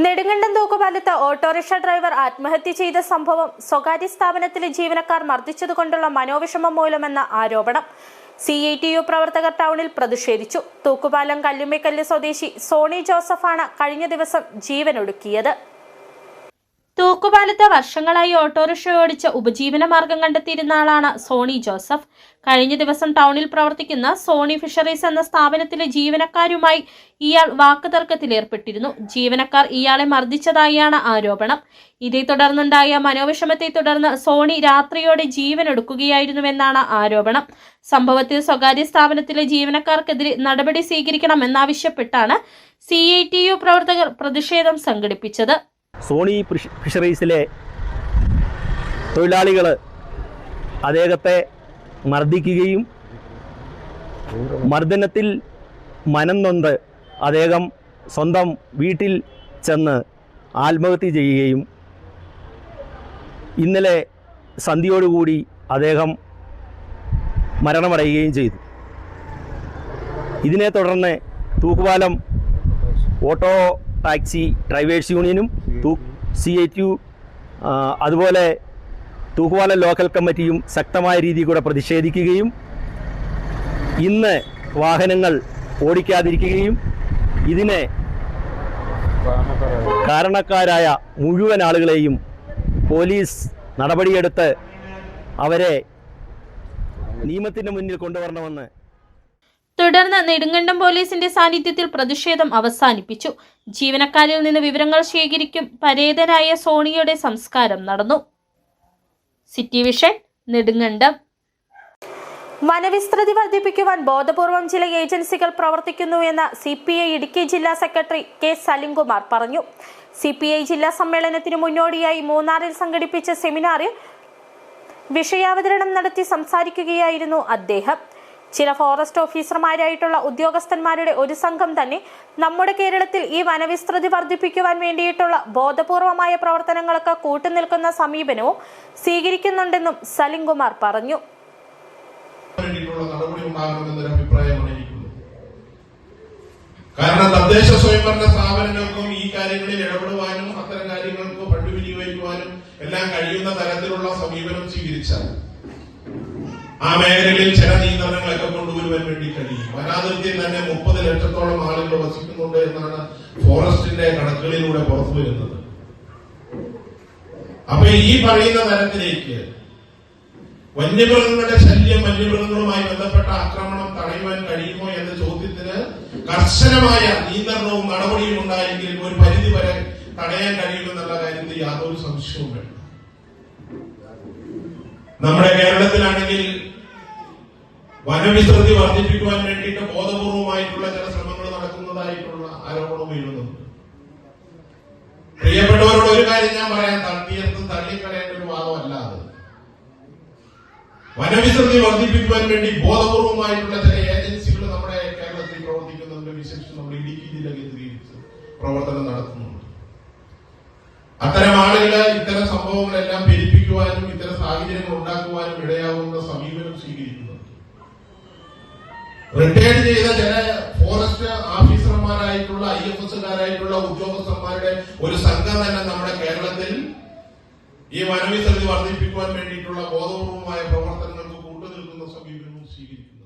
Nedumkandam തൂക്കുപാലത്ത് autorickshaw driver ആത്മഹത്യ ചെയ്ത സംഭവം സ്വകാര്യ സ്ഥാപനത്തിലെ ജീവനക്കാർ മർദ്ദിച്ചതുകൊണ്ടുള്ള മനോവിഷമം മൂലമെന്ന ആരോപണം. CITU പ്രവർത്തകർ ടൗണിൽ പ്രതിഷേധിച്ചു. തൂക്കുപാലം കല്ലുമ്മേക്കല്ല് സ്വദേശി സോണി ജോസഫാണ് കഴിഞ്ഞ ദിവസം ജീവനൊടുക്കിയത്. തൂക്കുപാലത്ത് വർഷങ്ങളായി ഓട്ടോറിക്ഷ ഓടിച്ച് ഉപജീവന മാർഗം കണ്ടെത്തിയിരുന്ന ആളാണ് സോണി ജോസഫ്. കഴിഞ്ഞ ദിവസം ടൗണിൽ പ്രവർത്തിക്കുന്ന സോണി ഫിഷറീസ് എന്ന സ്ഥാപനത്തിലെ ജീവനക്കാരുമായി ഇയാൾ വാക്കുതർക്കത്തിലേർപ്പെട്ടിരുന്നു. ജീവനക്കാർ ഇയാളെ മർദ്ദിച്ചതായാണ് ആരോപണം. ഇതേ തുടർന്നുണ്ടായ മനോവിഷമത്തെ തുടർന്ന് സോണി രാത്രിയോടെ ജീവനൊടുക്കുകയായിരുന്നുവെന്നാണ് ആരോപണം. സംഭവത്തിൽ സ്വകാര്യ സ്ഥാപനത്തിലെ ജീവനക്കാർക്കെതിരെ നടപടി സ്വീകരിക്കണമെന്നാവശ്യപ്പെട്ടാണ് CITU പ്രവർത്തകർ പ്രതിഷേധം സംഘടിപ്പിച്ചത്. സോണി ഫിഷറീസിലെ തൊഴിലാളികൾ അദ്ദേഹത്തെ മർദ്ദിക്കുകയും മർദ്ദനത്തിൽ മനം നൊന്ത് അദ്ദേഹം സ്വന്തം വീട്ടിൽ ചെന്ന് ആത്മഹത്യ ചെയ്യുകയും ഇന്നലെ സന്ധ്യയോടുകൂടി അദ്ദേഹം മരണമടയുകയും ചെയ്തു. ഇതിനെ തുടർന്ന് തൂക്കുപാലം ഓട്ടോ ടാക്സി ഡ്രൈവേഴ്സ് യൂണിയനും CITU അതുപോലെ തൂക്കുപാലം ലോക്കൽ കമ്മിറ്റിയും ശക്തമായ രീതിയിൽ കൂടെ പ്രതിഷേധിക്കുകയും ഇന്ന് വാഹനങ്ങൾ ഓടിക്കാതിരിക്കുകയും ഇതിനെ കാരണക്കാരായ മുഴുവൻ ആളുകളെയും പോലീസ് നടപടിയെടുത്ത് അവരെ നിയമത്തിന് മുന്നിൽ കൊണ്ടുവരണമെന്ന് തുടർന്ന് നെടുങ്കണ്ടം പോലീസിന്റെ സാന്നിധ്യത്തിൽ പ്രതിഷേധം അവസാനിപ്പിച്ചു. ജീവനക്കാരിൽ നിന്ന് വിവരങ്ങൾ ശേഖരിക്കും പരേതനായ സോണിയുടെ സംസ്കാരം നടന്നു. City vision, Nedumkandam. വനവിസ്തൃതി വർദ്ധിപ്പിക്കുവാൻ ബോധപൂർവം ചില ഏജൻസികൾ പ്രവർത്തിക്കുന്നുവെന്ന് CPI ഇടുക്കി ജില്ലാ സെക്രട്ടറി K. സലിംകുമാർ പറഞ്ഞു. CPI ജില്ലാ സമ്മേളനത്തിന് മുന്നോടിയായി മൂന്നാറിൽ സംഘടിപ്പിച്ച സെമിനാറിൽ വിഷയാവതരണം നടത്തി സംസാരിക്കുകയായിരുന്നു അദ്ദേഹം. ചില ഫോറസ്റ്റ് ഓഫീസർമാരായിട്ടുള്ള ഉദ്യോഗസ്ഥന്മാരുടെ ഒരു സംഘം തന്നെ നമ്മുടെ കേരളത്തിൽ ഈ വനവിസ്തൃതി വർദ്ധിപ്പിക്കുവാൻ വേണ്ടിയിട്ടുള്ള ബോധപൂർവമായ പ്രവർത്തനങ്ങൾക്ക് കൂട്ടുനിൽക്കുന്ന സമീപനവും സ്വീകരിക്കുന്നുണ്ടെന്നും സലിംകുമാർ പറഞ്ഞു. കാരണം തദ്ദേശ സ്വയംഭരണ സ്ഥാപനങ്ങൾക്കും ഈ കാര്യങ്ങളിൽ ഇടപെടുവാനും അത്തരം കാര്യങ്ങൾക്ക് ഫണ്ട് വിനിയോഗിക്കുവാനും എല്ലാം കഴിയുന്ന തരത്തിലുള്ള സമീപനം സ്വീകരിച്ചാൽ ആ മേഖലകളിൽ ചില നിയന്ത്രണങ്ങളൊക്കെ കൊണ്ടുവരുവാൻ വേണ്ടി കഴിയും. വനാതിർത്തിയിൽ തന്നെ 30 ലക്ഷത്തോളം ആളുകൾ വസിക്കുന്നുണ്ട് എന്നാണ് ഫോറസ്റ്റിന്റെ കണക്കുകളിലൂടെ പുറത്തു വരുന്നത്. അപ്പൊ ഈ പറയുന്ന തരത്തിലേക്ക് വന്യമൃഗങ്ങളുടെ ശല്യം, വന്യമൃഗങ്ങളുമായി ബന്ധപ്പെട്ട ആക്രമണം തടയുവാൻ കഴിയുമോ എന്ന ചോദ്യത്തിന് കർശനമായ നിയന്ത്രണവും നടപടിയും ഉണ്ടായെങ്കിൽ ഒരു പരിധി വരെ തടയാൻ കഴിയുമെന്നുള്ള കാര്യത്തിൽ യാതൊരു സംശയവും വേണ്ട. നമ്മുടെ കേരളത്തിലാണെങ്കിൽ വനവിസ്തൃതി വർദ്ധിപ്പിക്കുവാൻ വേണ്ടിയിട്ട് ബോധപൂർവമായിട്ടുള്ള ചില ശ്രമങ്ങൾ നടക്കുന്നതായിട്ടുള്ള ആരോപണം ഉയരുന്നുണ്ട്. പ്രിയപ്പെട്ടവരോട് ഒരു കാര്യം ഞാൻ പറയാൻ, തട്ടിയെടുത്ത് തള്ളിക്കളയേണ്ട ഒരു വാദമല്ലാതെ വനവിസ്തൃതി വർദ്ധിപ്പിക്കുവാൻ വേണ്ടി ബോധപൂർവമായിട്ടുള്ള ചില ഏജൻസികൾ നമ്മുടെ കേരളത്തിൽ പ്രവർത്തിക്കുന്നുണ്ട്. വിശേഷിച്ച് നമ്മുടെ ഇടുക്കി ജില്ല കേന്ദ്രീകരിച്ച് പ്രവർത്തനം നടത്തുന്നുണ്ട്. അത്തരം ആളുകള് ഇത്തരം സംഭവങ്ങളെല്ലാം പെരുപ്പിക്കുവാനും ഇത്തരം സാഹചര്യങ്ങൾ ഉണ്ടാക്കുവാനും ഇടയാവുന്ന സമീപനം സ്വീകരിക്കുന്നുണ്ട്. റിട്ടയർഡ് ചെയ്ത ചില ഫോറസ്റ്റ് ഓഫീസർമാരായിട്ടുള്ള IFSകാരായിട്ടുള്ള ഉദ്യോഗസ്ഥന്മാരുടെ ഒരു സംഘം തന്നെ നമ്മുടെ കേരളത്തിൽ ഈ വനവിസ്തൃതി വർദ്ധിപ്പിക്കുവാൻ വേണ്ടിയിട്ടുള്ള ബോധപൂർവമായ പ്രവർത്തനങ്ങൾക്ക് കൂട്ടുനിൽക്കുന്ന സമീപനവും സ്വീകരിക്കുന്നു.